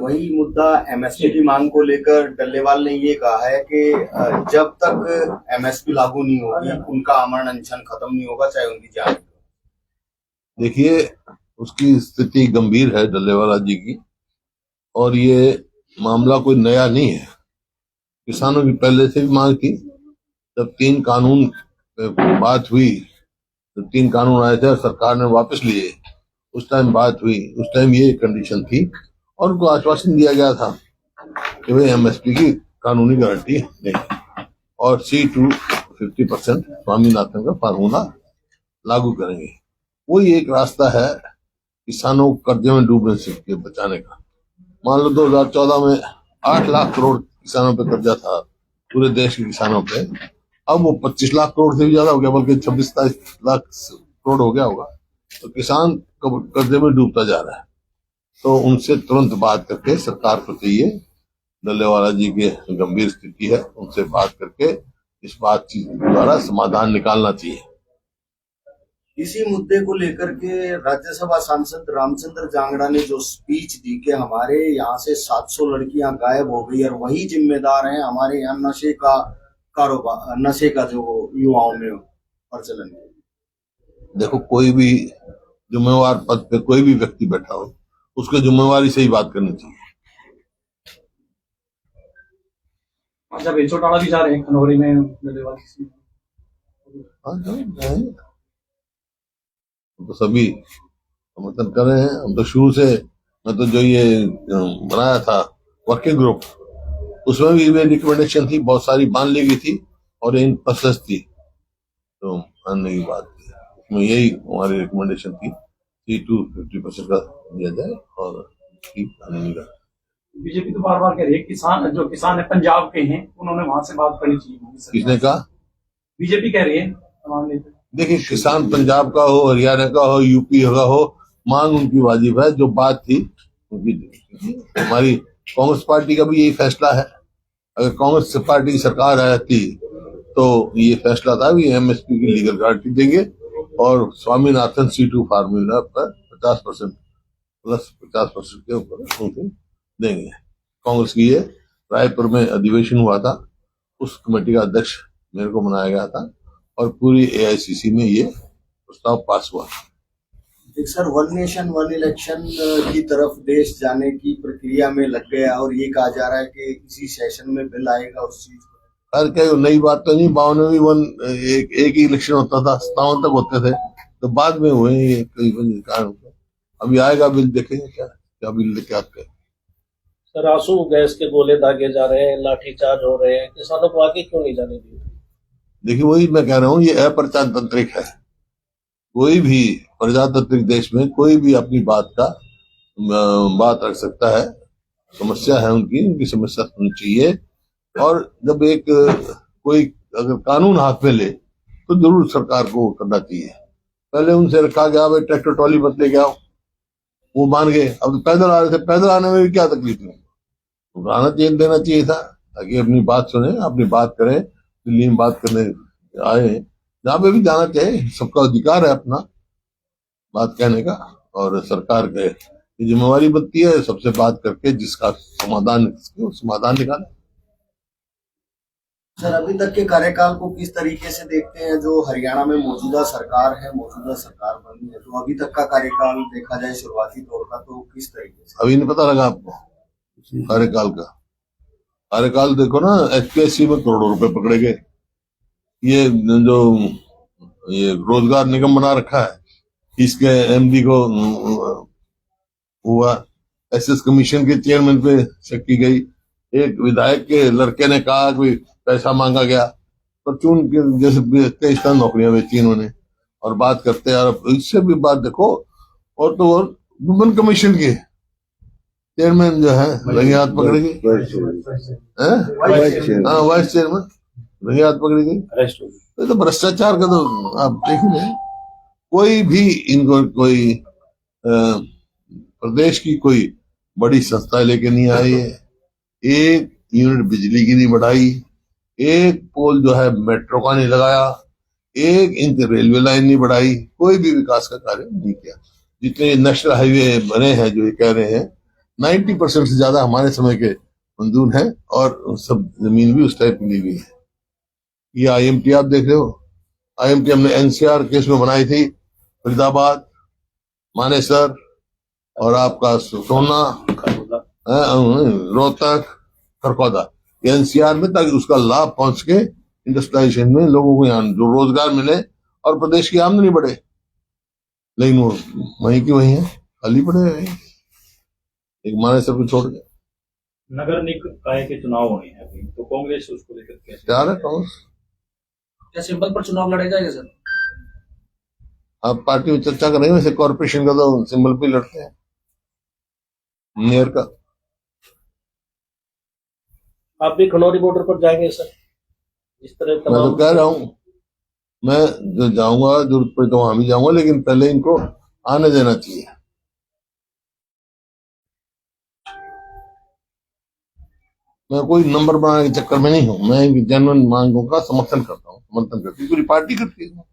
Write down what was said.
वही मुद्दा एमएसपी की मांग को लेकर डल्लेवाल ने ये कहा है कि जब तक एमएसपी लागू नहीं होगी उनका आमरण अनशन खत्म नहीं होगा, चाहे उनकी जान। देखिए, उसकी स्थिति गंभीर है डल्लेवाला जी की, और ये मामला कोई नया नहीं है। किसानों की पहले से भी मांग थी। जब 3 कानून बात हुई, तो 3 कानून आए थे और सरकार ने वापस लिए, उस टाइम बात हुई, उस टाइम ये कंडीशन थी और उनको आश्वासन दिया गया था कि भाई एमएसपी की कानूनी गारंटी नहीं और C2 50% स्वामीनाथन का फार्मूला लागू करेंगे। वही एक रास्ता है किसानों को कर्जे में डूबने से बचाने का। मान लो 2014 में 8 लाख करोड़ किसानों पे कर्जा था, पूरे देश के किसानों पे। अब वो 25 लाख करोड़ से भी ज्यादा हो गया, बल्कि 26-27 लाख करोड़ हो गया होगा। तो किसान कर्जे में डूबता जा रहा है। तो उनसे तुरंत बात करके सरकार को चाहिए, डल्लेवाला जी की गंभीर स्थिति है, उनसे बात करके इस बातचीत द्वारा समाधान निकालना चाहिए। इसी मुद्दे को लेकर के राज्यसभा सांसद रामचंद्र जांगड़ा ने जो स्पीच दी कि हमारे यहाँ से 700 लड़कियां गायब हो गई और वही जिम्मेदार हैं हमारे यहाँ नशे का कारोबार, नशे का जो युवाओं में प्रचलन है। देखो, कोई भी जिम्मेवार पद पे कोई भी व्यक्ति बैठा हो, उसको जिम्मेवारी से ही बात करनी चाहिए। अच्छा, बेचौटाला भी जा रहे हैं खनौरी में तो सभी समर्थन कर रहे हैं। हम तो शुरू से, मैं तो जो ये बनाया था वर्किंग ग्रुप, उसमें भी ये रिकमेंडेशन थी, बहुत सारी मान ली गई थी और इन प्रोसेस थी, तो मानने की बात थी। उसमें यही हमारी रिकमेंडेशन थी, C2 50% का दिया जाए और कानूनी का। बीजेपी तो बार बार कह रही है किसान जो किसान है पंजाब के हैं, उन्होंने वहां से बात करनी चाहिए। किसने कहा? बीजेपी कह रही है। देखिए, किसान पंजाब का हो, हरियाणा का हो, यूपी का हो, मांग उनकी वाजिब है। जो बात थी उनकी, हमारी कांग्रेस पार्टी का भी यही फैसला है। अगर कांग्रेस पार्टी की सरकार रहती तो ये फैसला था भी एमएसपी की लीगल गारंटी देंगे और स्वामीनाथन C2 फार्मूला पर 50% प्लस 50% के ऊपर उनको देंगे। कांग्रेस की ये रायपुर में अधिवेशन हुआ था, उस कमेटी का अध्यक्ष मेरे को बनाया गया था और पूरी AICC में ये प्रस्ताव पास हुआ। Sir, one nation one election की तरफ देश जाने की प्रक्रिया में लग गया और ये कहा जा रहा है कि इसी सेशन में बिल आएगा उस चीज को। अरे क्या नई बात तो नहीं, 52 एक ही इलेक्शन होता था, 57 तक होते थे, तो बाद में हुए ये कई कारण। अभी आएगा बिल, देखेंगे क्या बिल लेके आते हैं। सर, आंसू गैस के गोले दागे जा रहे हैं, लाठीचार्ज हो रहे हैं, किसानों को आगे क्यों नहीं जाने दिए? देखिए, वही मैं कह रहा हूँ, ये अप्रजातांत्रिक है। कोई भी प्रजातांत्रिक देश में कोई भी अपनी बात रख सकता है। समस्या है उनकी समस्या सुननी चाहिए। और जब एक कोई अगर कानून हाथ में ले तो जरूर सरकार को करना चाहिए। पहले उनसे रखा गया भाई ट्रैक्टर ट्रॉली मत लेके आओ, वो मान गए। अब तो पैदल आ रहे थे, पैदल आने में भी क्या तकलीफ है, आना चाहिए, देना चाहिए था ताकि अपनी बात सुने, अपनी बात करें। दिल्ली में बात करने आए, जहाँ पे भी जाना चाहिए, सबका अधिकार है अपना बात कहने का। और सरकार के जिम्मेवारी बनती है सबसे बात करके जिसका समाधान निकाले। सर, अभी तक के कार्यकाल को किस तरीके से देखते हैं? जो हरियाणा में मौजूदा सरकार बनी है, तो अभी तक का कार्यकाल देखा जाए शुरुआती तौर का, तो किस तरीके से? अभी नहीं पता लगा आपको कार्यकाल का? कार्यकाल देखो ना, HPSC में करोड़ों रुपए पकड़े गए। ये रोजगार निगम बना रखा है, इसके MD को हुआ, SS कमीशन के चेयरमैन पे शक की गई। एक विधायक के लड़के ने कहा कि पैसा मांगा गया, परचून के जैसे 23 नौकरियां बेची इन्होंने। और बात करते हैं, और इससे भी बात देखो, और तो और वुमेन कमीशन के चेयरमैन जो है रंगे हाथ पकड़े गए, वाइस चेयरमैन रंगे हाथ पकड़ी गई। तो भ्रष्टाचार का तो आप देख ही रहे। कोई भी इनको कोई प्रदेश की कोई बड़ी संस्था लेके नहीं आई है, एक यूनिट बिजली की नहीं बढ़ाई, एक पोल जो है मेट्रो का नहीं लगाया, 1 इंच रेलवे लाइन नहीं बढ़ाई, कोई भी विकास का कार्य नहीं किया। जितने नेशनल हाईवे बने हैं जो ये कह रहे हैं 90% से ज्यादा हमारे समय के मंजूर हैं, और सब जमीन भी उस टाइप की ली गई है। ये आईएमटी आप देख रहे हो, आईएमटी हमने एनसीआर केस में बनाई थी, फरीदाबाद, मानेसर और आपका सोना, रोहतक, खरखौदा, एनसीआर में, ताकि उसका लाभ पहुंच के इंडस्ट्रियलाइजेशन में लोगों को यहाँ जो रोजगार मिले और प्रदेश की आमदनी बढ़े। लेकिन वो वहीं की वहीं है, खाली पड़े हैं एक मानेसर को छोड़ के। नगर निकाय के चुनाव होने हैं अभी, तो कांग्रेस उसको लेकर कैसे तैयार है कांग्रेस? क्या सिंबल पर चुनाव लड़े जाएगा सर? आप पार्टी में चर्चा कर रहे हैं, वैसे कॉर्पोरेशन का तो सिंबल पे लड़ते हैं, मेयर का। आप भी खनौरी बॉर्डर पर जाएंगे सर? इस तरह मैं तो तमाम कह रहा हूं, मैं जो जाऊंगा, जरूरत पड़ी तो वहां भी जाऊंगा, लेकिन पहले इनको आने देना चाहिए। मैं कोई नंबर बनाने के चक्कर में नहीं हूं, मैं इनकी जेन्युइन मांगों का समर्थन करता हूं, समर्थन करती हूं, पूरी पार्टी करती है।